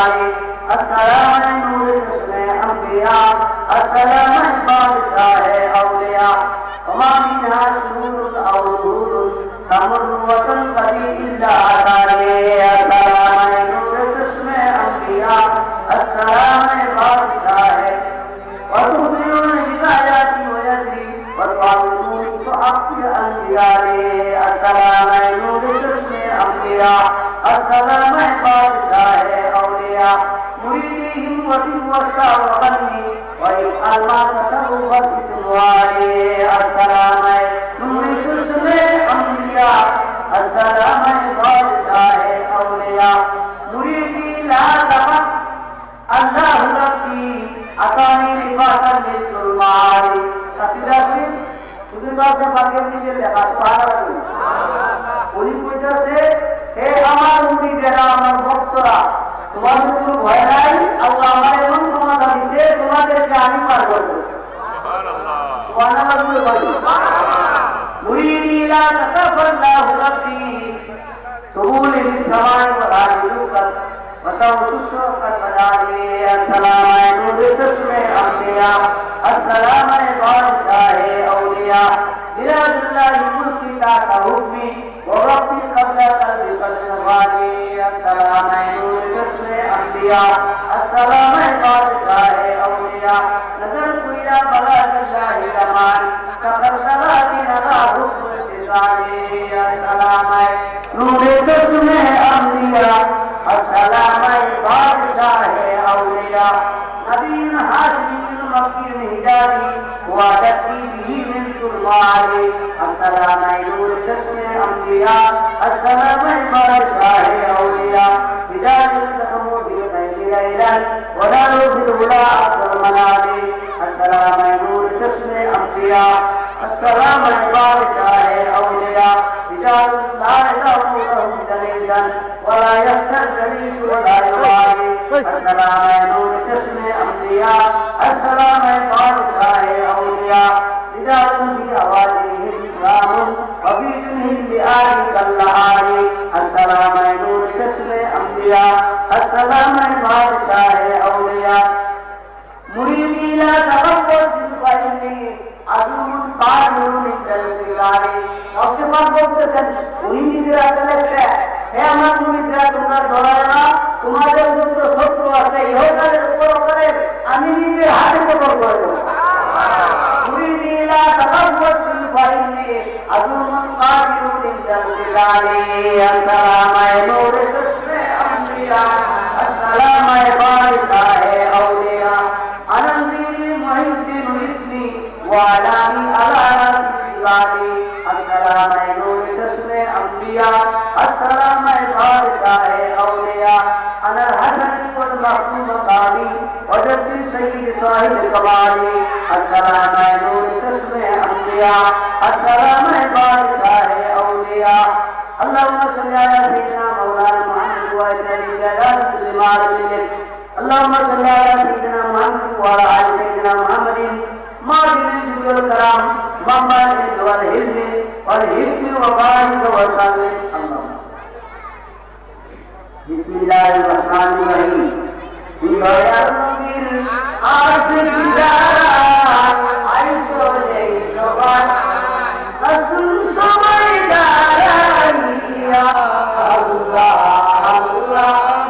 السلام نور چشم انبیاء السلام بادشاہ اولیاء وما منها شرور أو ظهور تمر وتنقضي إلا عذاري السلام نور چشم انبیاء السلام بادشاہ وتخبرون بآياتي ويدري وتعلمون فأخفي أنبيائي السلام نور چشم انبیاء مريدهم وتوسع وغني ويفعل ما تصرف في السلام نور جسم أنبياء السلام بادشاہ اولیاء مريدي لا تمت الله ربي أعطاني لباسا مثل المعالي قصيدة উদের কাছে বাকি নিজে লেখা সুবহানাল্লাহ উনি কইতাছে হে আমার মুরিদেরা আমার ভক্তরা তোমাদের কোনো ভয় নাই আল্লাহ আমার এমন ক্ষমতা দিয়েছে তোমাদেরকে আমি পার করব সুবহানাল্লাহ সুবহানাল্লাহ বলি মুরিদি লা তাকাফাল্লাহু রাব্বি তুবুল বিসমাই ওয়া রাজুকাত وصوت الشوقة والعلي السلام نور جسم أنبياء السلام بادشاہ أولياء بلاد الله ملك تحت حكمي وربي قبل قلبي قد شغالي السلام نور جسم أنبياء السلام بادشاہ أولياء نظرت إلى بلاد الله زمان كقرشلات نظر حكم اتصالي السلام نور جسم أنبياء السلام بادشاہ اولیاء نبی حاشمی مکی الحجابی وعدتی بھی من المعالی السلام نور جسم انبیاء السلام بادشاہ اولیاء حجاب التقمود غیر لیلا ولا روح ولا اکبر منالی السلام نور جسم انبیاء السلام بادشاہ اولیاء حجاب لا يدعو لهم جليسا ولا يخشى الجليس ولا يوالي السلام نور جسم أنبياء السلام بادشاہ أولياء رجال في أواجههم إسلام وفي جنهم بآل كاللآل السلام نور جسم أنبياء السلام بادشاہ أولياء مريدي لا تغفر فإني عدو قادر من الجلال অসীমান বলতেছেন উনি নিজের হাতে লেখছে হে আমার মুরিদরা তোমরা ডরায় না তোমাদের যত শত্রু আছে ইহকালের পরকালে আমি নিজের হাতে কবর করে দেব মুরিদি লা তাকাব্বাসু ফাইন্নি আযুমুন কাদিরুন জালালি আসসালামু নূর জসমে আম্বিয়া আসসালামু বারিকাহ আউলিয়া আনন্দি মুহিদ্দিন ইসমি ওয়ালামি আলা রাসূলিল্লাহি السلام نور جسم أنبياء السلام بادشاہ أولياء أنا الحسن والمحبوب قالي وجدت سيد صاحب الكمالي السلام نور جسم أنبياء السلام بادشاہ أولياء اللهم صل على سيدنا مولانا محمد وعلى جلال كل مالك اللهم صل على سيدنا محمد وعلى آل سيدنا محمد ما بالجود والكرام وما بالجود والهلم والهلم وبارك وسلم الله بسم الله الرحمن الرحيم يا نبيل عاشق جان عيش ليس غان رسول سميدا يا الله الله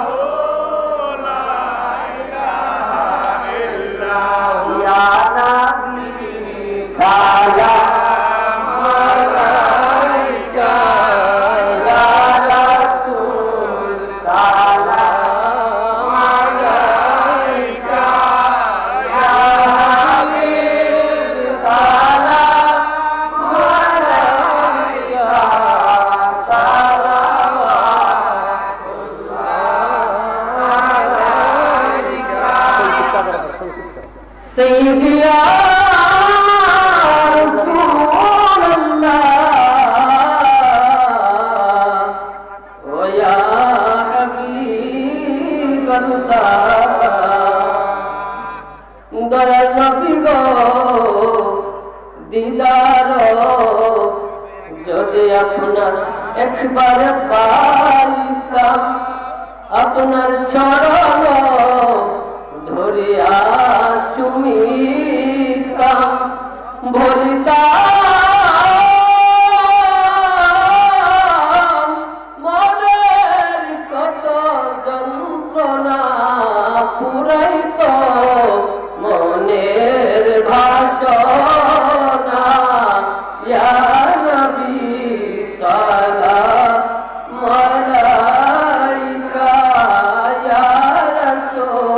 سيدي يا رسول الله ويا حبيب الله দয়াল নবী গো দিদার যদি আপনার একবার পাইতাম আপনার চরণ ধরিয়া চুমিতাম বলিতাম মনের কত যন্ত্রণা পুরাইত মনের ভাষণা ইয়া নবী সালাম আলাইকা ইয়া রাসূল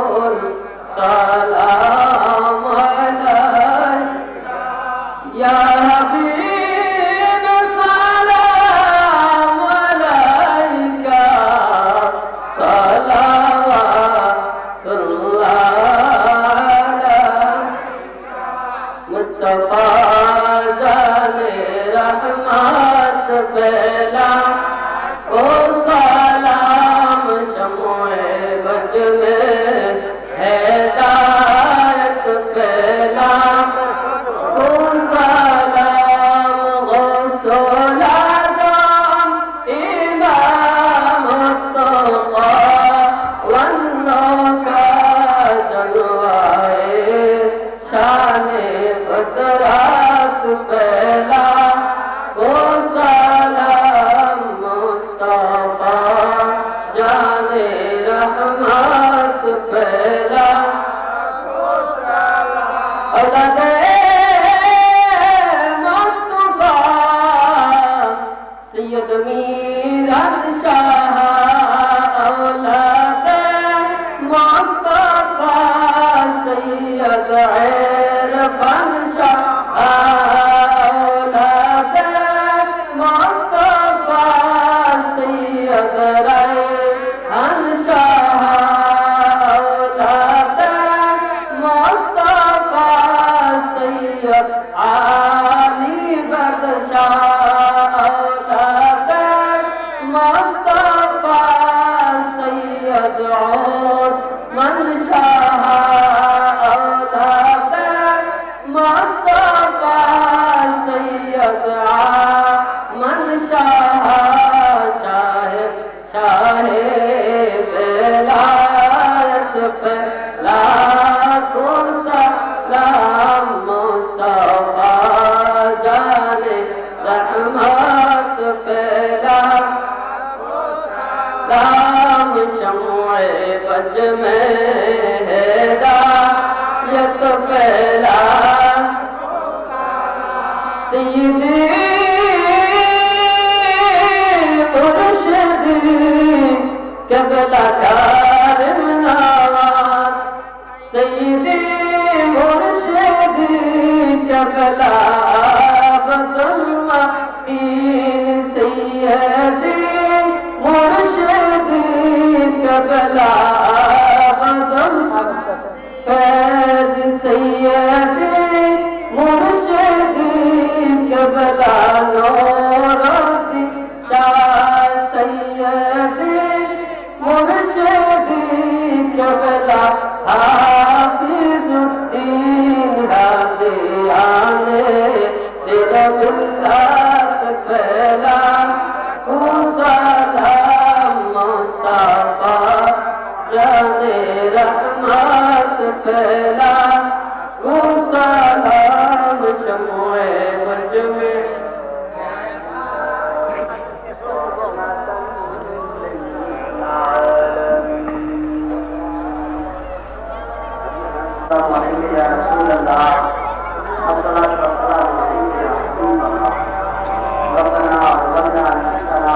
सैयद इरफान शाह औलाद मुस्तफा सैयद रैहान शाह औलाद मुस्तफा सैयद आली बख्शाह औलाद मुस्तफा सैयद उस्मान शाह औलाद मुस्तफा सैयद आमन शाह शाह बेलायत पे लाखों सलाम मुस्तफा जाने रहमत पे लाखों सलाम शम्ए बज में हिदायत पे लाखों सैयदी कबला कारम नवाज सैयदी मुर्शिद कबला अब्दुल मतीन सैयदी मुर्शिद कबला अब्दुल फैज सैयदी मुर्शिद कबला नूरुद्दीन शाह सैयदी मुर्शिदी कबला हाफिजुद्दीन हादियाने तेरा मिल्लत पहला सलाम मुस्तफा जाने रहमत पहला सलाम शम्ए बज में या रसूल अल्लाह अस्सलातु वस्सलामु अलैका या हबीब अल्लाह रब्बना ज़लमना अनफुसना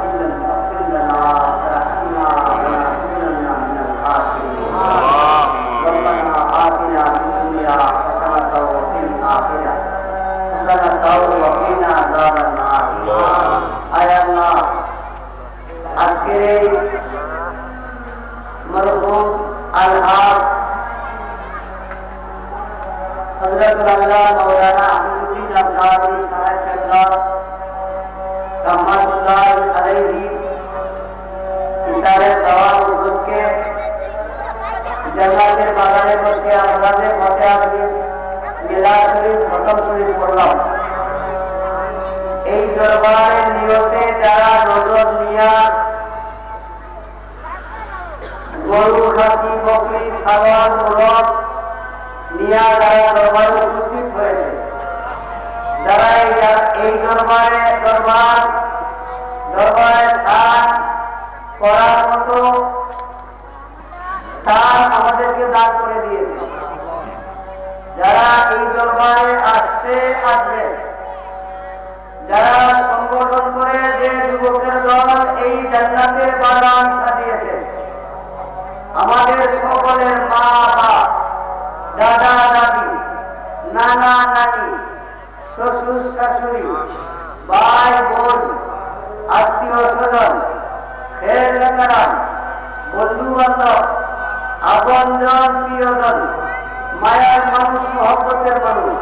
इन लम तग़फिर लना वतरहमना लनकुनन्ना मिनल ख़ासिरीन रब्बना आतिना फिद दुनिया हसनतन व फिल आखिरति हसनतन व क़िना अज़ाबन नार आया अल्लाह আজকের এই মরহুম আল-হাফ हज़रत अल्लाह मौलाना अमीरुद्दीन अब्दाली साहब केबला रहमतुल्लाह अलैहि इशारे सवाल हुजूर के জান্নাতের বাগানে বসে আমাদের মতে আমি মিলাদ শরীফ খতম শরীফ পড়লাম। এই দরবারের নিয়তে যারা নজর নিয়াজ গরু খাসি বকরি ছাগল মোরগ নিয়া যারা দরবারে উপস্থিত হয়েছে, যারা এই দরবারে স্থান করার মতো স্থান আমাদেরকে দান করে দিয়েছে, যারা এই দরবারে আসবে, যারা সংগঠন করে যে যুবকের দল এই জান্নাতের বাগান সাজিয়েছে, আমাদের সকলের মা বাপ, দাদা দাদি, নানা নানি, শ্বশুর শাশুড়ি, ভাই বোন, আত্মীয় স্বজন, বন্ধু বান্ধব, আপনজন প্রিয়জন, মায়ার মানুষ, মহব্বতের মানুষ,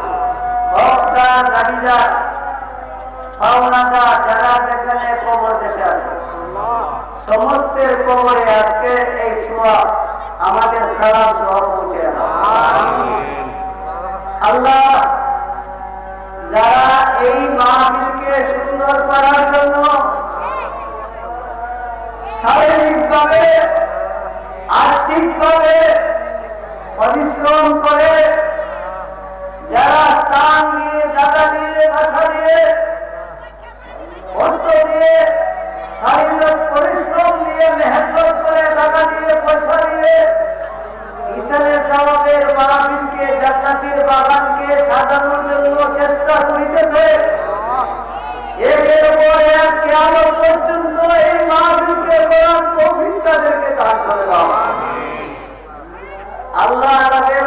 হকদার দাবিদার, পাওনাদার, যারা যেখানে কবর দেশে আছে, সমস্তের কবরে আজকে এই সোয়াব আমাদের সালাম সহ পৌঁছে। আল্লাহ যারা এই মাহফিলকে সুন্দর করার জন্য শারীরিকভাবে আর্থিকভাবে পরিশ্রম করে, যারা স্থান দিয়ে, জায়গা দিয়ে, ভাষা দিয়ে, অর্থ দিয়ে, শারীরিক পরিশ্রম দিয়ে, মেহনত করে, টাকা দিয়ে, পয়সা দিয়ে ইসলামের সওয়াবের মাহফিলকে, জান্নাতের বাগানকে সাজানোর জন্য চেষ্টা করিতেছে, একের পর এক কিয়ামত পর্যন্ত এই মাহফিলকে করার তৌফিক তাদেরকে দান করে দাও। আল্লাহ তাদের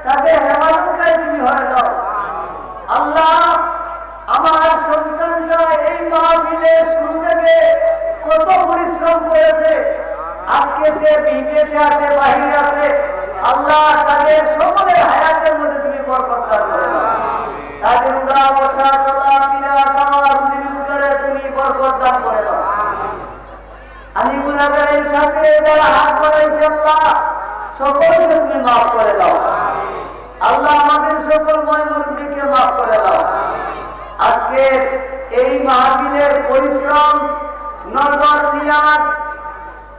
তাদের হেফাজতকারী তুমি হয়ে যাও। আল্লাহ, আমার সন্তানরা এই মাহফিলে শুরু থেকে কত পরিশ্রম করেছে, আজকে সে বিদেশে আছে, বাহিরে আছে। আল্লাহ, তাদের সকলের হায়াতের মধ্যে তুমি বরকত দান করে দাও। তাদের উড়া বসা চলা ফিরা খাওয়া রুজি রোজগারে তুমি বরকত দান করে দাও। আমি গুনাহগারের সাথে যারা হাত বাড়াইছে আল্লাহ, সকলকে তুমি মাফ করে দাও। আল্লাহ, আমাদের সকল মুরব্বিকে মাফ করে দাও। আজকে এই মাহফিলের পরিশ্রম, নজর, নিয়াত,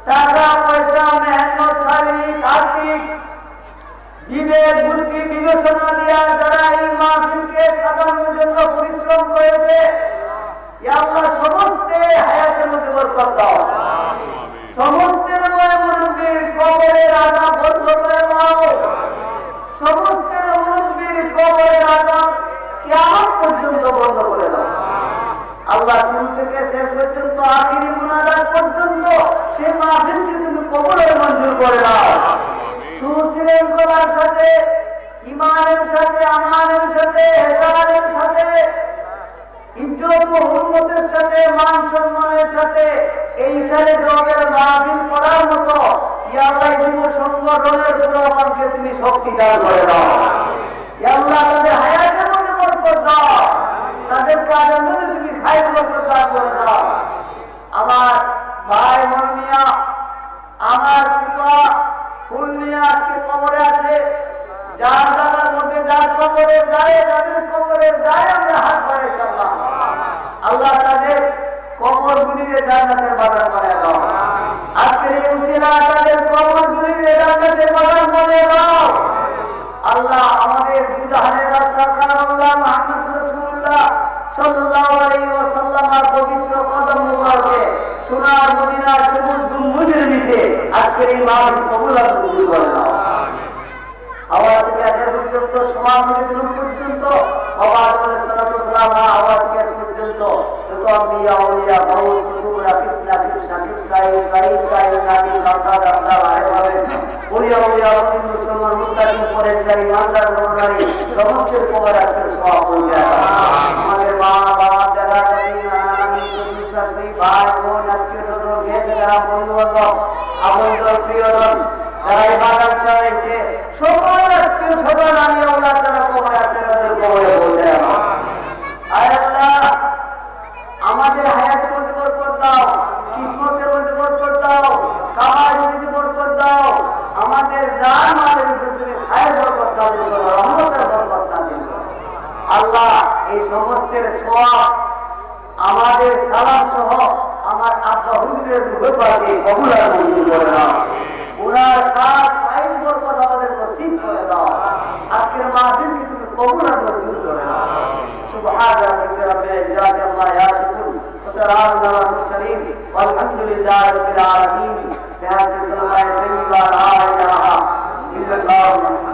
টাকা পয়সা, মেহনত, শারীরিক আর্থিক বিবেক বুদ্ধি বিবেচনা দিয়া যারা এই মাহফিলকে সাজানোর জন্য পরিশ্রম করেছে, ইয়া আল্লাহ, সমস্ত হায়াতের মধ্যে বরকত দাও। সমস্তের মুরব্বির কবরের আযাব বন্ধ করে দাও। সমস্তের মুরব্বির কবরের আযাব কিয়ামত পর্যন্ত বন্ধ করে দাও। আল্লাহ, শুরু থেকে শেষ পর্যন্ত আখিরি মুনাজাত পর্যন্ত সেই মাহফিলকে তুমি কবুলের মঞ্জুর করে দাও। সুশৃঙ্খলার সাথে, ঈমানের সাথে, আমানের সাথে, ইহসানের সাথে, ইজ্জত ও হুরমতের সাথে, মান সম্মানের সাথে এই সালে জবের মাহফিল করার মতো ইয়া আল্লাহ যুব সংগঠনের পুরোমানকে তুমি শক্তি দান করে দাও। ইয়া আল্লাহ, তাদের হায়াতের মধ্যে বরকত দাও, তাদের কাজের মধ্যে তুমি খায়ের বরকত দান করে দাও। আমার ভাই মরমিয়া, আমার পিতা ফুল নিয়ে আজকে কবরে আছে, যার জায়গার মধ্যে যার কবরে যায়, যাদের কবরে যায় আমরা হাত বাড়াইছি আল্লাহ। আল্লাহ, তাদের কবর গুলিকে জান্নাতের বাগান বানিয়ে দাও। আজকের এই উসিলা তাদের কবর গুলিকে জান্নাতের বাগান বানিয়ে দাও। আল্লাহ, আমাদের দুজাহানের রাসূল মুহাম্মদ রাসূলুল্লাহ সাল্লাল্লাহু আলাইহি ওয়াসাল্লামের পবিত্র কদম মুবারকে সোনার মদিনার সবুজ গম্বুজের নিচে আজকের এই মাহফিল কবুল আর কবুল করে দাও। আওয়াজ থেকে আজ পর্যন্ত সমাজের গ্রুপ পর্যন্ত আওয়াজ করে সালাতু সালাম আওয়াজ থেকে আজ পর্যন্ত যত আম্বিয়া আউলিয়া গাউস কুতুব রাকিব নাকিব শাকিব সাইদ সাইদ সাইদ নাকিব রাকাত আব্দাল আরেভাবে ওলিয়া ওলিয়া মুসলিম মুসলমান মুত্তাকিন পরেশগারি ইমানদার নরনারী সমস্তের কবর আজকে সওয়াব হয়ে যায়। আমাদের মা বাবা দাদা দাদি নানা নানি শ্বশুর শাশুড়ি ভাই বোন আত্মীয় স্বজন গেছে যারা বন্ধু বান্ধব আপনজন প্রিয়জন যারা ইবাদত চাইছে সকল আত্মীয় স্বজন আলিয়া ওলাদ যারা কবরে আছে তাদের কবরে বলতে আয় আল্লাহ, আমাদের হায়াতের মধ্যে বরকত দাও, কিসমতের মধ্যে বরকত দাও, কামাই রুজিতে বরকত দাও, আমাদের জান মালের ভিতরে তুমি খায়ের বরকত দাও, রহমতের বরকত দাও। আল্লাহ, এই সমস্তের সওয়াব আমাদের সালাম সহ আমার আব্বা হুজুরের রূহে পাকে কবুল আর মঞ্জুর করে দাও। উনার কাজ ফাইল বরকত আমাদের নসিব করে দাও। আজকের মাহফিলকে তুমি কবুল আর মঞ্জুর করে দাও। সুবহান রাব্বিকা রাব্বিল ইজ্জাতি আম্মা ইয়াসিফুন ওয়া সালামুন আলাল মুরসালিন ওয়ালহামদুলিল্লাহি রাব্বিল আলামিন। বিহাদিহি লা ইলাহা ইল্লাল্লাহ।